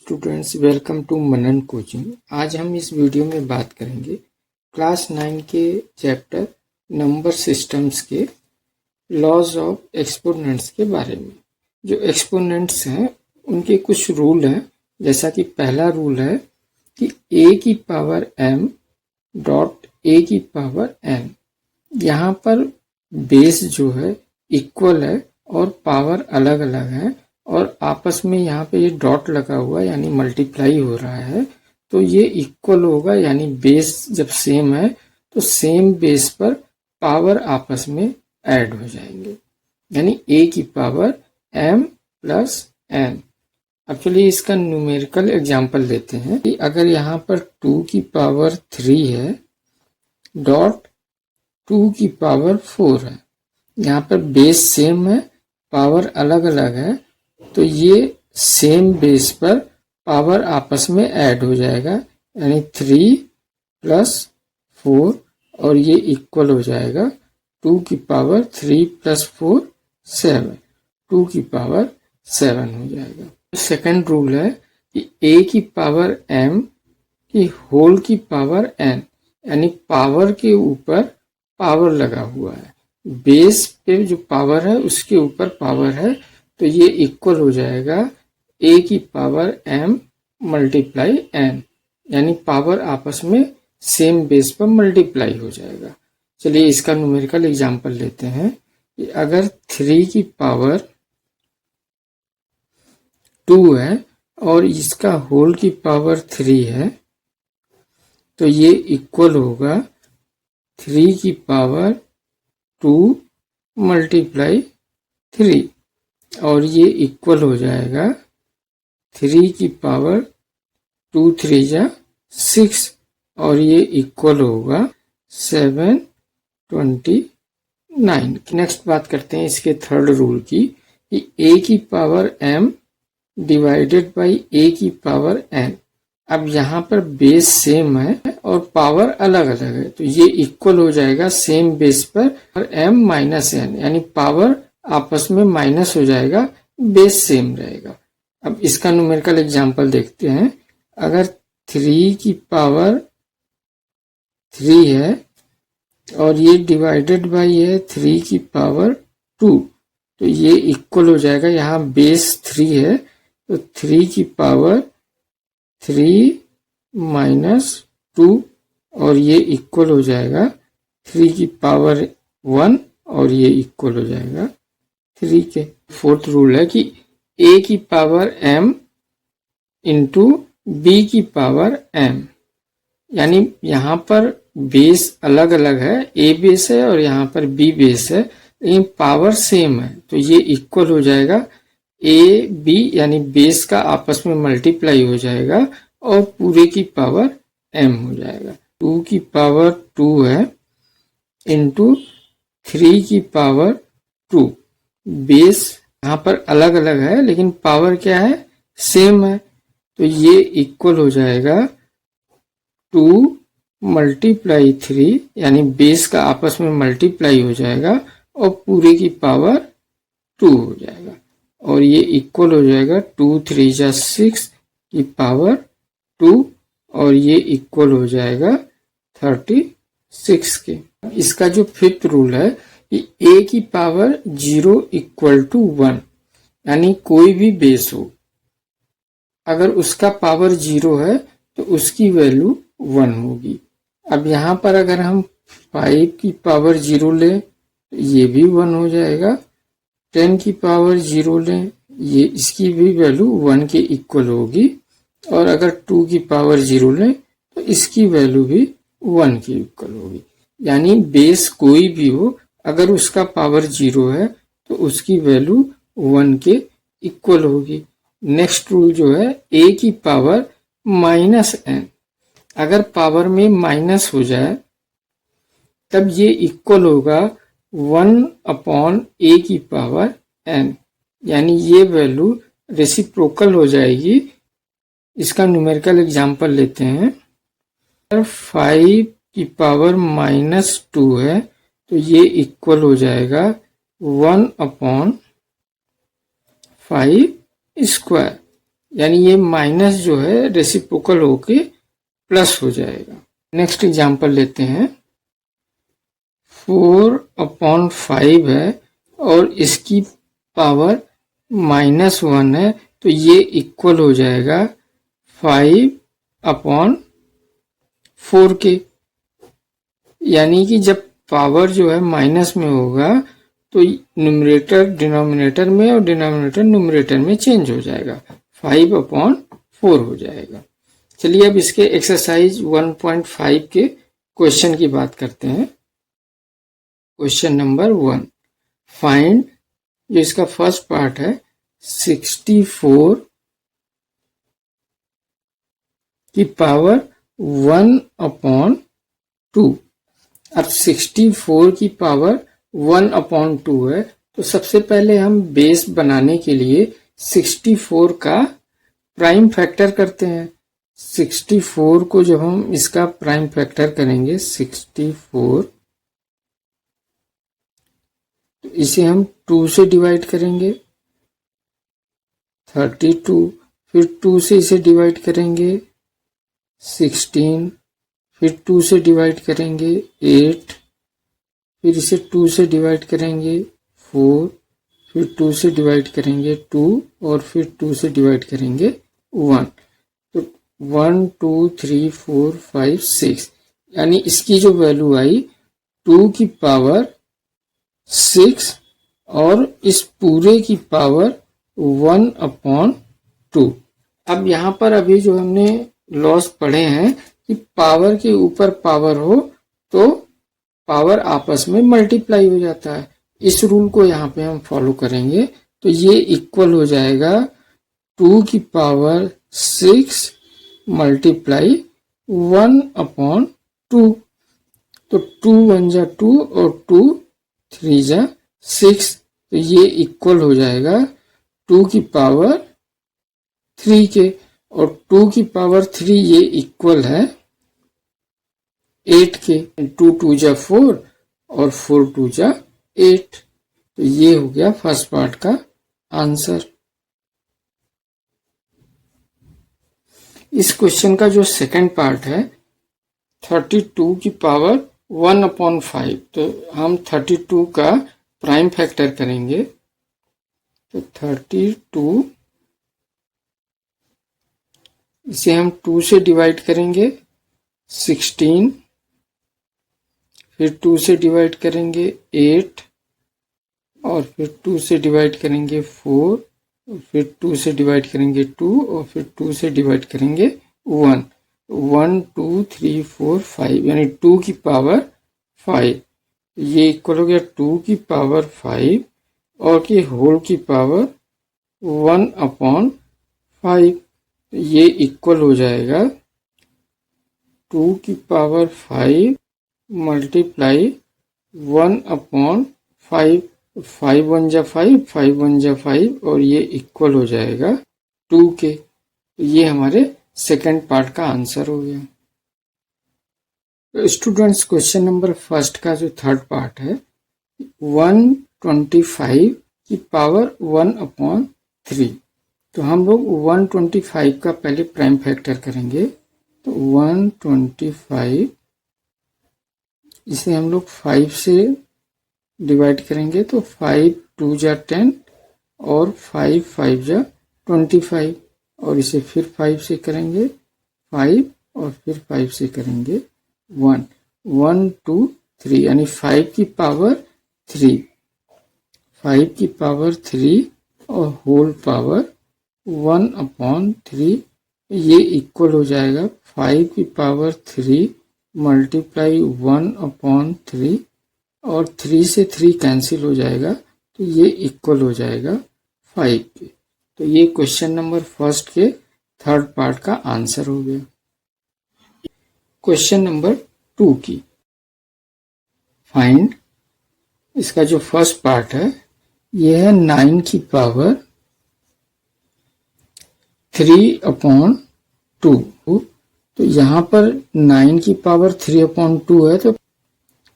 Students, welcome to Manan coaching. आज हम इस वीडियो में बात करेंगे क्लास 9 के चैप्टर नंबर सिस्टम्स के लॉज ऑफ एक्सपोनेंट्स के बारे में। जो एक्सपोनेंट्स हैं उनके कुछ रूल हैं, जैसा कि पहला रूल है कि a की पावर m डॉट a की पावर n। यहाँ पर बेस जो है इक्वल है और पावर अलग अलग है और आपस में यहाँ पे ये डॉट लगा हुआ है यानी मल्टीप्लाई हो रहा है, तो ये इक्वल होगा। यानी बेस जब सेम है तो सेम बेस पर पावर आपस में ऐड हो जाएंगे, यानी a की पावर m प्लस n। अब चलिए इसका न्यूमेरिकल एग्जांपल लेते हैं कि अगर यहाँ पर 2 की पावर 3 है डॉट 2 की पावर 4 है, यहाँ पर बेस सेम है, पावर अलग अलग है, तो ये सेम बेस पर पावर आपस में ऐड हो जाएगा, यानी 3 प्लस 4 और ये इक्वल हो जाएगा 2 की पावर 3 प्लस 4 7, 2 की पावर 7 हो जाएगा। सेकंड रूल है कि a की पावर m की होल की पावर n, यानी पावर के ऊपर पावर लगा हुआ है, बेस पे जो पावर है उसके ऊपर पावर है, तो ये इक्वल हो जाएगा a की पावर m मल्टीप्लाई n, यानी पावर आपस में सेम बेस पर मल्टीप्लाई हो जाएगा। चलिए इसका न्यूमेरिकल एग्जांपल लेते हैं कि अगर 3 की पावर 2 है और इसका होल की पावर 3 है, तो ये इक्वल होगा 3 की पावर 2 मल्टीप्लाई 3 और ये इक्वल हो जाएगा 3 की पावर 2 3 जा 6 और ये इक्वल होगा 729। नेक्स्ट बात करते हैं इसके थर्ड रूल की कि a की power m divided by a की पावर n। अब यहाँ पर बेस सेम है और पावर अलग अलग है, तो ये इक्वल हो जाएगा सेम बेस पर m माइनस n, यानी पावर आपस में माइनस हो जाएगा, बेस सेम रहेगा। अब इसका न्यूमेरिकल एग्जांपल देखते हैं। अगर 3 की पावर 3 है और ये डिवाइडेड बाई है 3 की पावर 2, तो ये इक्वल हो जाएगा, यहाँ बेस 3 है तो 3 की पावर 3 माइनस 2 और ये इक्वल हो जाएगा 3 की पावर 1 और ये इक्वल हो जाएगा 3 के। फोर्थ रूल है कि a की पावर m इंटू b की पावर m, यानी यहाँ पर बेस अलग अलग है, a बेस है और यहाँ पर b बेस है, लेकिन पावर सेम है, तो ये इक्वल हो जाएगा a b, यानी बेस का आपस में मल्टीप्लाई हो जाएगा और पूरे की पावर m हो जाएगा। 2 की पावर 2 है इंटू 3 की पावर 2, बेस यहाँ पर अलग अलग है लेकिन पावर क्या है, सेम है, तो ये इक्वल हो जाएगा 2 मल्टीप्लाई 3, यानी बेस का आपस में मल्टीप्लाई हो जाएगा और पूरे की पावर 2 हो जाएगा और ये इक्वल हो जाएगा 2 3 जा 6 की पावर 2 और ये इक्वल हो जाएगा 36 के। इसका जो फिफ्थ रूल है कि a की पावर 0 इक्वल टू 1, यानी कोई भी बेस हो अगर उसका पावर 0 है तो उसकी वैल्यू 1 होगी। अब यहाँ पर अगर हम 5 की पावर 0 लें तो ये भी 1 हो जाएगा, 10 की पावर 0 लें ये इसकी भी वैल्यू 1 के इक्वल होगी, और अगर 2 की पावर 0 लें तो इसकी वैल्यू भी 1 के इक्वल होगी। यानी बेस कोई भी हो अगर उसका पावर 0 है तो उसकी वैल्यू 1 के इक्वल होगी। नेक्स्ट रूल जो है a की पावर माइनस n, अगर पावर में माइनस हो जाए तब ये इक्वल होगा 1 अपॉन a की पावर n, यानी ये वैल्यू रेसिप्रोकल हो जाएगी। इसका न्यूमेरिकल एग्जांपल लेते हैं। 5 की पावर माइनस 2 है तो ये इक्वल हो जाएगा 1 अपॉन 5 स्क्वायर, यानी ये माइनस जो है रेसिप्रोकल होके प्लस हो जाएगा। नेक्स्ट एग्जांपल लेते हैं। 4/5 है और इसकी पावर -1 है, तो ये इक्वल हो जाएगा 5/4 के। यानी कि जब पावर जो है माइनस में होगा तो न्यूमरेटर डिनोमिनेटर में और डिनोमिनेटर न्यूमरेटर में चेंज हो जाएगा, 5/4 हो जाएगा। चलिए अब इसके एक्सरसाइज 1.5 के क्वेश्चन की बात करते हैं। क्वेश्चन नंबर 1, फाइंड, जो इसका फर्स्ट पार्ट है, 64 की पावर 1/2। अब 64 की पावर 1/2 है, तो सबसे पहले हम बेस बनाने के लिए 64 का प्राइम फैक्टर करते हैं। 64 को जब हम इसका प्राइम फैक्टर करेंगे 64, तो इसे हम 2 से डिवाइड करेंगे 32, फिर 2 से इसे डिवाइड करेंगे 16, फिर 2 से डिवाइड करेंगे 8, फिर इसे 2 से डिवाइड करेंगे 4, फिर 2 से डिवाइड करेंगे 2 और फिर 2 से डिवाइड करेंगे 1। तो 1 2 3 4 5 6, यानी इसकी जो वैल्यू आई 2 की पावर 6 और इस पूरे की पावर 1/2। अब यहाँ पर अभी जो हमने लॉस पढ़े हैं कि पावर के ऊपर पावर हो तो पावर आपस में मल्टीप्लाई हो जाता है। इस रूल को यहाँ पे हम फॉलो करेंगे, तो ये इक्वल हो जाएगा 2 की पावर 6 मल्टीप्लाई 1/2। तो 2 1 जा 2 और 2 3 जा 6, तो ये इक्वल हो जाएगा 2 की पावर 3 के, और 2 की पावर 3 ये इक्वल है 8 के। 2 2 जा 4 और 4 2 जा 8, तो ये हो गया फर्स्ट पार्ट का आंसर। इस क्वेश्चन का जो सेकंड पार्ट है 32 की पावर 1/5, तो हम 32 का प्राइम फैक्टर करेंगे। तो 32, इसे हम 2 से डिवाइड करेंगे 16, फिर 2 से डिवाइड करेंगे 8, और फिर 2 से डिवाइड करेंगे 4, फिर 2 से डिवाइड करेंगे 2 और फिर 2 से डिवाइड करेंगे 1। 1 2 3 4 5, यानी 2 की पावर 5, ये इक्वल हो गया 2 की पावर 5 और की होल की पावर 1/5। ये इक्वल हो जाएगा 2 की पावर 5 मल्टीप्लाई 1/5। 5 1 जा 5, 5 1 जा 5, और ये इक्वल हो जाएगा 2 के। तो ये हमारे सेकंड पार्ट का आंसर हो गया। तो स्टूडेंट्स, क्वेश्चन नंबर फर्स्ट का जो थर्ड पार्ट है 125 की पावर 1/3, तो हम लोग 125 का पहले प्राइम फैक्टर करेंगे। तो 125, इसे हम लोग 5 से डिवाइड करेंगे, तो 5 2 जा 10 और 5 5 जा 25, और इसे फिर 5 से करेंगे 5 और फिर 5 से करेंगे 1 1 2 3, यानी 5 की पावर 3, 5 की पावर 3 और होल पावर 1/3, ये इक्वल हो जाएगा 5 की पावर 3 मल्टीप्लाई 1/3, और 3 से 3 कैंसिल हो जाएगा, तो ये इक्वल हो जाएगा 5 के। तो ये क्वेश्चन नंबर फर्स्ट के थर्ड पार्ट का आंसर हो गया। क्वेश्चन नंबर 2 की फाइंड, इसका जो फर्स्ट पार्ट है यह है 9 की पावर 3/2। तो यहाँ पर 9 की पावर 3/2 है, तो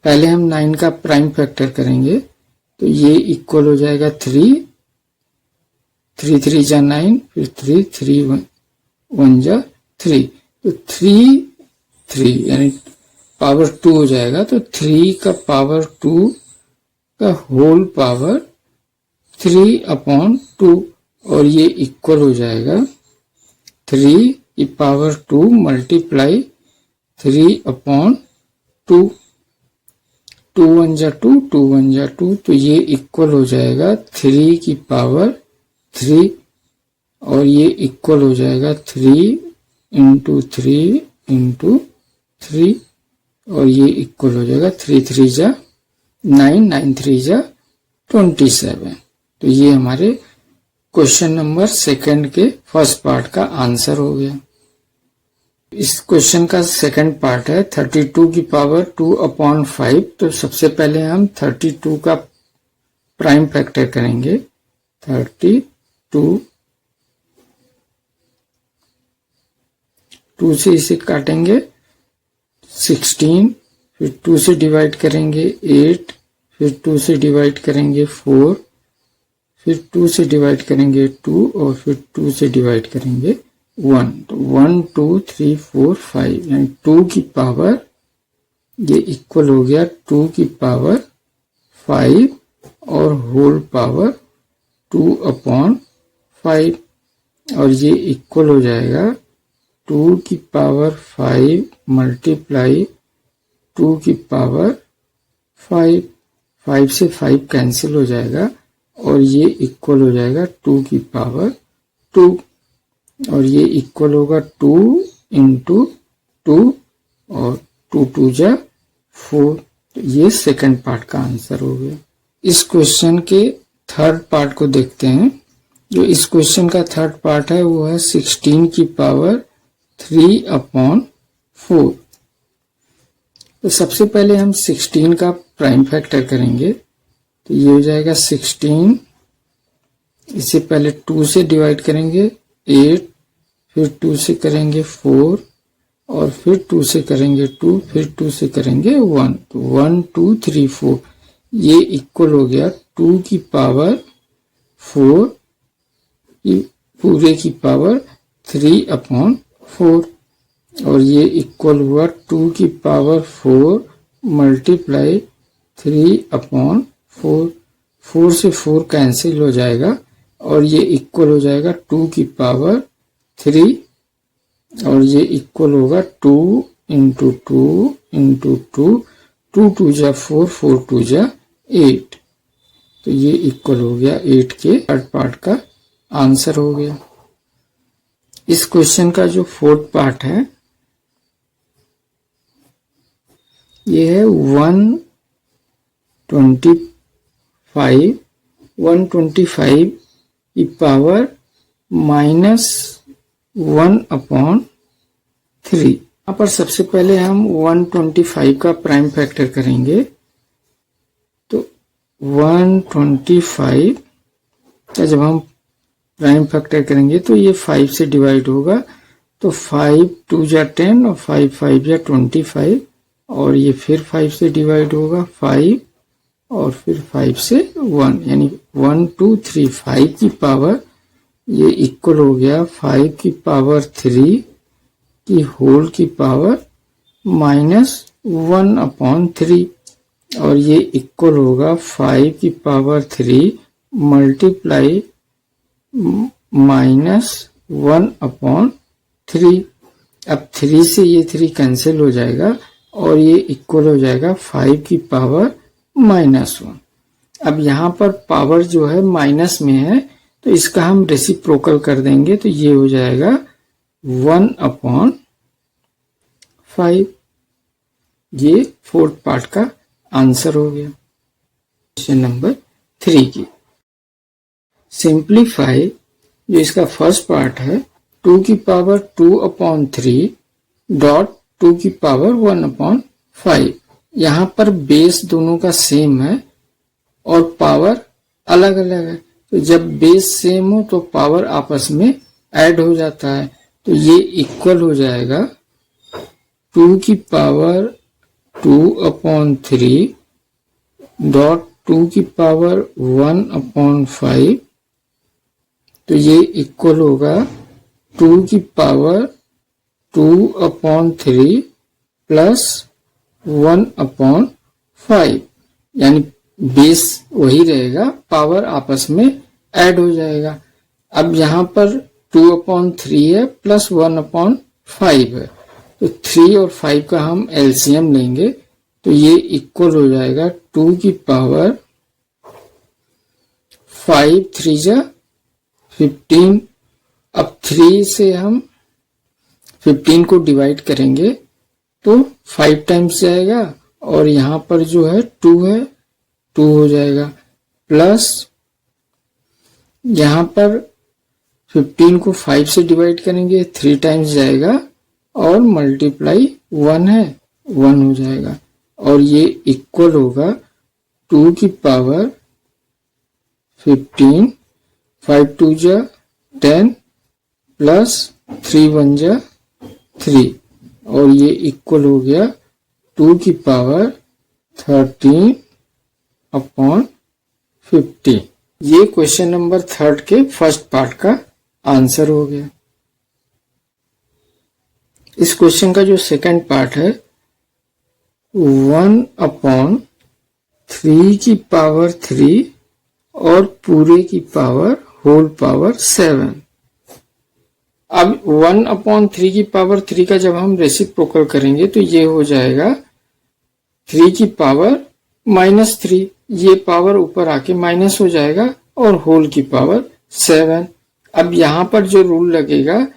पहले हम 9 का प्राइम फैक्टर करेंगे, तो ये इक्वल हो जाएगा 3 3 3 जा 9, फिर 3 3 1 जा 3, तो 3 3 यानी पावर 2 हो जाएगा। तो 3 का पावर 2 का होल पावर 3/2 और ये इक्वल हो जाएगा 3 की पावर 2 मल्टीप्लाई 3/2, 2 1 जा 2, 2 1 जा 2, तो ये इक्वल हो जाएगा 3 की पावर 3 और ये इक्वल हो जाएगा 3 इंटू 3 इंटू 3 और ये इक्वल हो जाएगा 3 3 जा 9, 9 3 जा 27। तो ये हमारे क्वेश्चन नंबर सेकंड के फर्स्ट पार्ट का आंसर हो गया। इस क्वेश्चन का सेकंड पार्ट है 32 की पावर 2/5। तो सबसे पहले हम 32 का प्राइम फैक्टर करेंगे। 32, 2 से इसे काटेंगे 16, फिर 2 से डिवाइड करेंगे 8, फिर 2 से डिवाइड करेंगे 4, फिर 2 से डिवाइड करेंगे 2 और फिर 2 से डिवाइड करेंगे 1। तो 1 2 3 4 5 यानी 2 की पावर ये इक्वल हो गया 2 की पावर 5 और होल पावर 2/5 और ये इक्वल हो जाएगा 2 की पावर 5 मल्टीप्लाई 2 की पावर 5, 5 से 5 कैंसिल हो जाएगा और ये इक्वल हो जाएगा 2 की पावर 2 और ये इक्वल होगा 2 इंटू 2 और 2 2 जा 4। तो ये सेकंड पार्ट का आंसर हो गया। इस क्वेश्चन के थर्ड पार्ट को देखते हैं। जो इस क्वेश्चन का थर्ड पार्ट है वो है 16 की पावर 3/4। तो सबसे पहले हम 16 का प्राइम फैक्टर करेंगे। तो ये हो जाएगा 16, इसे पहले 2 से डिवाइड करेंगे 8, फिर 2 से करेंगे 4 और फिर 2 से करेंगे 2, फिर 2 से करेंगे 1। तो 1 2 3 4 ये इक्वल हो गया 2 की पावर 4 की पूरे की पावर 3/4 और ये इक्वल हुआ 2 की पावर 4 मल्टीप्लाई 3/4, 4 से 4 कैंसिल हो जाएगा और ये इक्वल हो जाएगा 2 की पावर 3 और ये इक्वल होगा 2 इंटू 2 इंटू 2, 2 2 जा 4, 4 2 जा 8। तो ये इक्वल हो गया 8 के थर्ड पार्ट का आंसर हो गया। इस क्वेश्चन का जो फोर्थ पार्ट है ये है 125 की पावर -1/3। यहाँ पर सबसे पहले हम 125 का प्राइम फैक्टर करेंगे। तो 125 का जब हम प्राइम फैक्टर करेंगे तो ये 5 से डिवाइड होगा। तो 5 2 जा 10 और 5 5 जा 25 और ये फिर 5 से डिवाइड होगा 5 और फिर 5 से 1 यानी 1 2 3 5 की पावर ये इक्वल हो गया 5 की पावर 3 की होल की पावर -1/3 और ये इक्वल होगा 5 की पावर 3 मल्टीप्लाई -1/3। अब 3 से ये 3 कैंसिल हो जाएगा और ये इक्वल हो जाएगा 5 की पावर -1। अब यहाँ पर पावर जो है माइनस में है तो इसका हम रेसिप्रोकल कर देंगे। तो ये हो जाएगा 1/5। ये फोर्थ पार्ट का आंसर हो गया। क्वेश्चन नंबर 3 की सिंप्लीफाई, जो इसका फर्स्ट पार्ट है 2 की पावर 2/3 डॉट 2 की पावर 1/5। यहाँ पर बेस दोनों का सेम है और पावर अलग अलग है। तो जब बेस सेम हो तो पावर आपस में ऐड हो जाता है। तो ये इक्वल हो जाएगा 2 की पावर 2/3 डॉट 2 की पावर 1/5। तो तो ये इक्वल होगा 2 की पावर 2/3 प्लस 1/5, यानी बेस वही रहेगा, पावर आपस में ऐड हो जाएगा। अब यहाँ पर 2/3 है प्लस 1/5 है, तो 3 और 5 का हम एलसीएम लेंगे तो ये इक्वल हो जाएगा 2 की पावर 5 3 जा 15। अब 3 से हम 15 को डिवाइड करेंगे तो 5 टाइम्स जाएगा और यहाँ पर जो है 2 है, 2 हो जाएगा, प्लस यहाँ पर 15 को 5 से डिवाइड करेंगे 3 टाइम्स जाएगा और मल्टीप्लाई 1 है, 1 हो जाएगा, और ये इक्वल होगा 2 की पावर 15, 5 2 जा 10 प्लस 3 1 जा 3, और ये इक्वल हो गया 2 की पावर 13/50। ये क्वेश्चन नंबर 3 के फर्स्ट पार्ट का आंसर हो गया। इस क्वेश्चन का जो सेकंड पार्ट है 1/3 की पावर 3 और पूरे की पावर होल पावर 7। अब 1/3 की पावर 3 का जब हम रेसिप्रोकल करेंगे तो ये हो जाएगा 3 की पावर -3, ये पावर ऊपर आके माइनस हो जाएगा, और होल की पावर 7। अब यहाँ पर जो रूल लगेगा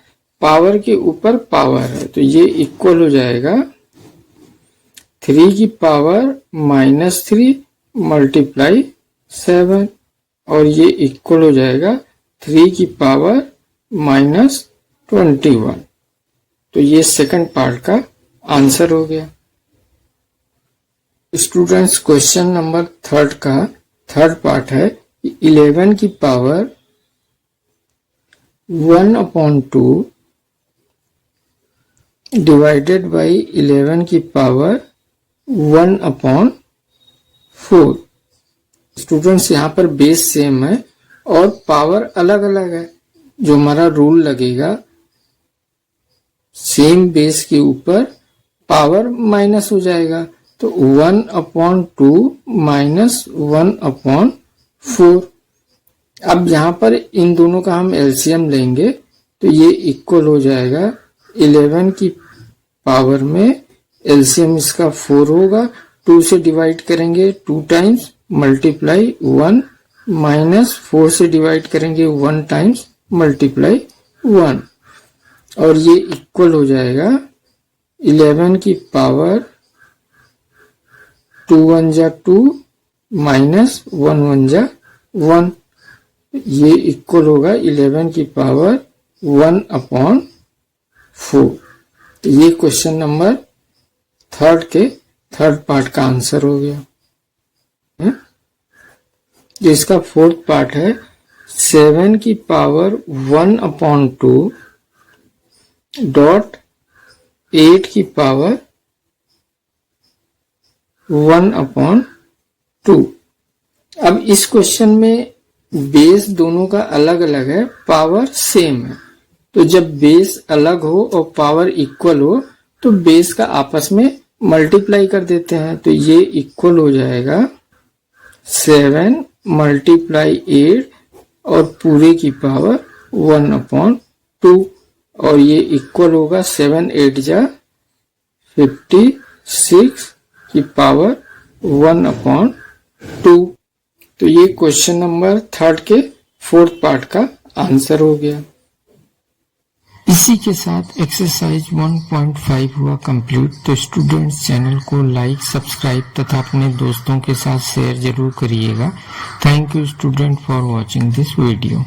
पावर के ऊपर पावर है, तो ये इक्वल हो जाएगा 3 की पावर -3 मल्टीप्लाई 7, और ये इक्वल हो जाएगा 3 की पावर -21। तो ये सेकंड पार्ट का आंसर हो गया। स्टूडेंट्स, क्वेश्चन नंबर 3 का थर्ड पार्ट है 11 की पावर 1/2 डिवाइडेड बाई 11 की पावर 1/4। स्टूडेंट्स, यहाँ पर बेस सेम है और पावर अलग अलग है। जो हमारा रूल लगेगा सेम बेस के ऊपर पावर माइनस हो जाएगा, तो 1/2 माइनस 1/4। अब यहाँ पर इन दोनों का हम एलसीएम लेंगे तो ये इक्वल हो जाएगा 11 की पावर में एलसीएम इसका 4 होगा, 2 से डिवाइड करेंगे 2 टाइम्स मल्टीप्लाई 1, माइनस 4 से डिवाइड करेंगे 1 टाइम्स मल्टीप्लाई 1, और ये इक्वल हो जाएगा 11 की पावर 2 1 जा 2 माइनस 1 1 जा 1, ये इक्वल होगा 11 की पावर 1/4। तो ये क्वेश्चन नंबर 3 के थर्ड पार्ट का आंसर हो गया। इसका फोर्थ पार्ट है 7 की पावर 1/2 डॉट 8 की पावर 1/2। अब इस क्वेश्चन में बेस दोनों का अलग अलग है, पावर सेम है, तो जब बेस अलग हो और पावर इक्वल हो तो बेस का आपस में मल्टीप्लाई कर देते हैं, तो ये इक्वल हो जाएगा 7 मल्टीप्लाई 8 और पूरे की पावर 1/2, और ये इक्वल होगा 7 8 जा 56 की पावर 1/2। तो ये क्वेश्चन नंबर 3 के फोर्थ पार्ट का आंसर हो गया। इसी के साथ एक्सरसाइज 1.5 हुआ कंप्लीट। तो स्टूडेंट्स, चैनल को लाइक, सब्सक्राइब तथा अपने दोस्तों के साथ शेयर जरूर करिएगा। Thank you student for watching this video.